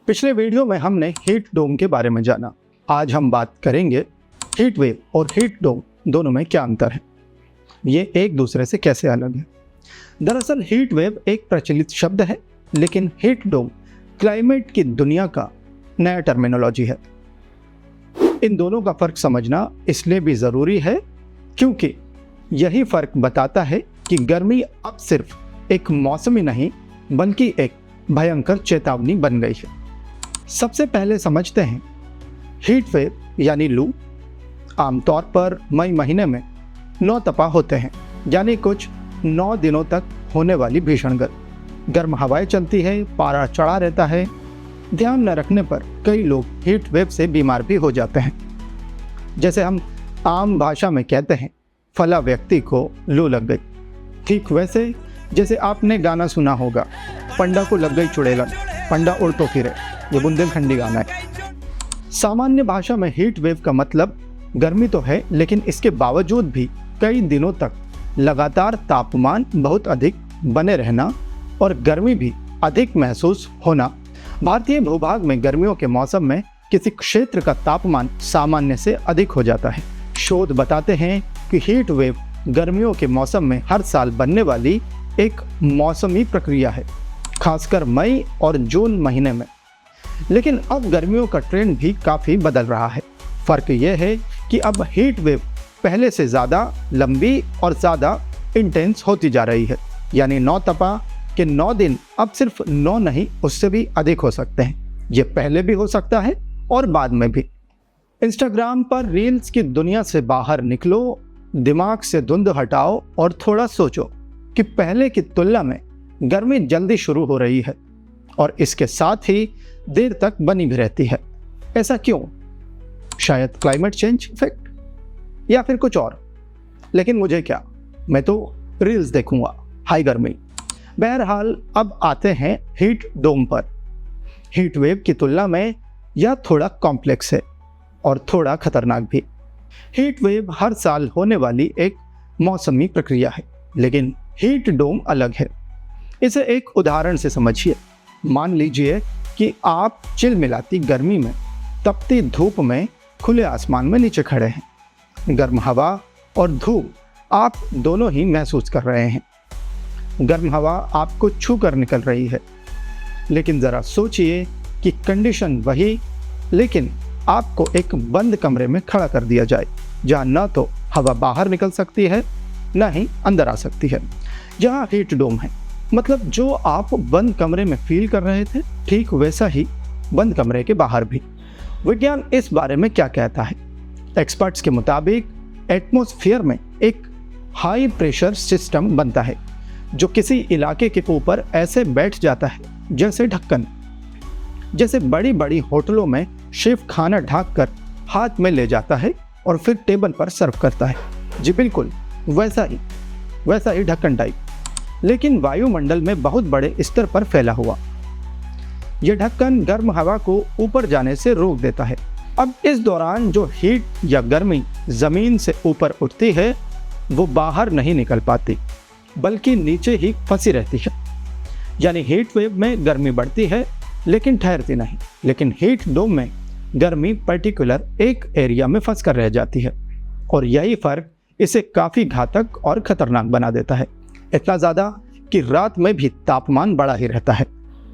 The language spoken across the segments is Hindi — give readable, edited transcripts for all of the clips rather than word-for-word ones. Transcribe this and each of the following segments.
पिछले वीडियो में हमने हीट डोम के बारे में जाना। आज हम बात करेंगे हीट वेव और हीट डोम दोनों में क्या अंतर है, ये एक दूसरे से कैसे अलग है। दरअसल हीट वेव एक प्रचलित शब्द है, लेकिन हीट डोम क्लाइमेट की दुनिया का नया टर्मिनोलॉजी है। इन दोनों का फर्क समझना इसलिए भी ज़रूरी है क्योंकि यही फर्क बताता है कि गर्मी अब सिर्फ एक मौसमी नहीं बल्कि एक भयंकर चेतावनी बन गई है। सबसे पहले समझते हैं हीट वेव यानी लू। आमतौर पर मई महीने में 9 तपा होते हैं, यानी कुछ 9 दिनों तक होने वाली भीषण गर्म हवाएं चलती है, पारा चढ़ा रहता है। ध्यान न रखने पर कई लोग हीट वेव से बीमार भी हो जाते हैं। जैसे हम आम भाषा में कहते हैं फला व्यक्ति को लू लग गई, ठीक वैसे जैसे आपने गाना सुना होगा पंडा को लग गई चुड़ैलन, पंडा उड़ तो फिरे। ये बुंदेलखंडी गाना है। सामान्य भाषा में हीट वेव का मतलब गर्मी तो है, लेकिन इसके बावजूद भी कई दिनों तक लगातार तापमान बहुत अधिक बने रहना और गर्मी भी अधिक महसूस होना। भारतीय भूभाग में गर्मियों के मौसम में किसी क्षेत्र का तापमान सामान्य से अधिक हो जाता है। शोध बताते हैं कि हीट वेव गर्मियों के मौसम में हर साल बनने वाली एक मौसमी प्रक्रिया है, खासकर मई और जून महीने में। लेकिन अब गर्मियों का ट्रेंड भी काफ़ी बदल रहा है। फ़र्क यह है कि अब हीट वेव पहले से ज़्यादा लंबी और ज़्यादा इंटेंस होती जा रही है, यानी 9 तपा के 9 दिन अब सिर्फ 9 नहीं, उससे भी अधिक हो सकते हैं। ये पहले भी हो सकता है और बाद में भी। इंस्टाग्राम पर रील्स की दुनिया से बाहर निकलो, दिमाग से धुंध हटाओ और थोड़ा सोचो कि पहले की तुलना में गर्मी जल्दी शुरू हो रही है और इसके साथ ही देर तक बनी भी रहती है। ऐसा क्यों? शायद क्लाइमेट चेंज इफेक्ट या फिर कुछ और। लेकिन मुझे क्या, मैं तो रील्स देखूंगा। हाई गर्मी। बहरहाल अब आते हैं हीट डोम पर। हीट वेव की तुलना में यह थोड़ा कॉम्प्लेक्स है और थोड़ा खतरनाक भी। हीट वेव हर साल होने वाली एक मौसमी प्रक्रिया है, लेकिन हीट डोम अलग है। इसे एक उदाहरण से समझिए। मान लीजिए कि आप चिलमिलाती गर्मी में तपती धूप में खुले आसमान में नीचे खड़े हैं। गर्म हवा और धूप आप दोनों ही महसूस कर रहे हैं। गर्म हवा आपको छू कर निकल रही है, लेकिन ज़रा सोचिए कि कंडीशन वही, लेकिन आपको एक बंद कमरे में खड़ा कर दिया जाए, जहाँ न तो हवा बाहर निकल सकती है न ही अंदर आ सकती है। जहाँ हीट डोम है, मतलब जो आप बंद कमरे में फील कर रहे थे, ठीक वैसा ही बंद कमरे के बाहर भी। विज्ञान इस बारे में क्या कहता है? एक्सपर्ट्स के मुताबिक एटमॉस्फेयर में एक हाई प्रेशर सिस्टम बनता है जो किसी इलाके के ऊपर ऐसे बैठ जाता है जैसे ढक्कन। जैसे बड़ी बड़ी होटलों में शेफ खाना ढक कर हाथ में ले जाता है और फिर टेबल पर सर्व करता है। जी बिल्कुल वैसा ही ढक्कन टाइप, लेकिन वायुमंडल में बहुत बड़े स्तर पर फैला हुआ। यह ढक्कन गर्म हवा को ऊपर जाने से रोक देता है। अब इस दौरान जो हीट या गर्मी ज़मीन से ऊपर उठती है वो बाहर नहीं निकल पाती, बल्कि नीचे ही फंसी रहती है। यानी हीट वेव में गर्मी बढ़ती है लेकिन ठहरती नहीं, लेकिन हीट डोम में गर्मी पर्टिकुलर एक एरिया में फंस कर रह जाती है। और यही फ़र्क इसे काफ़ी घातक और ख़तरनाक बना देता है। इतना ज़्यादा कि रात में भी तापमान बढ़ा ही रहता है।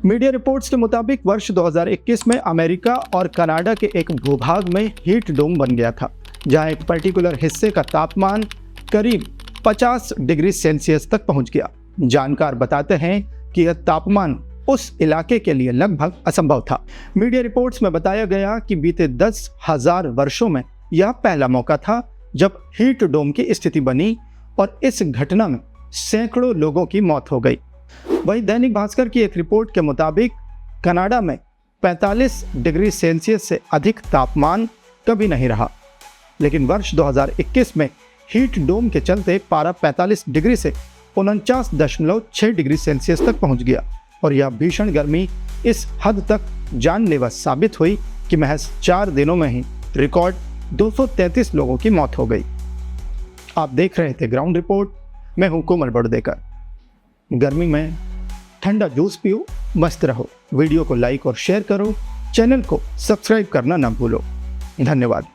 मीडिया रिपोर्ट्स के मुताबिक वर्ष 2021 में अमेरिका और कनाडा के एक भूभाग में हीट डोम बन गया था, जहां एक पर्टिकुलर हिस्से का तापमान करीब 50 डिग्री सेल्सियस तक पहुंच गया। जानकार बताते हैं कि यह तापमान उस इलाके के लिए लगभग असंभव था। मीडिया रिपोर्ट्स में बताया गया कि बीते 10,000 वर्षों में यह पहला मौका था जब हीट डोम की स्थिति बनी और इस घटना में सैकड़ों लोगों की मौत हो गई। वहीं दैनिक भास्कर की एक रिपोर्ट के मुताबिक कनाडा में 45 डिग्री सेल्सियस से अधिक तापमान कभी नहीं रहा, लेकिन वर्ष 2021 में हीट डोम के चलते पारा 45 डिग्री से 49.6 डिग्री सेल्सियस तक पहुंच गया। और यह भीषण गर्मी इस हद तक जानलेवा साबित हुई कि महज 4 दिनों में ही रिकॉर्ड 233 लोगों की मौत हो गई। आप देख रहे थे ग्राउंड रिपोर्ट। मैं हूं कोमल बड़देकर। गर्मी में ठंडा जूस पियो, मस्त रहो। वीडियो को लाइक और शेयर करो, चैनल को सब्सक्राइब करना ना भूलो। धन्यवाद।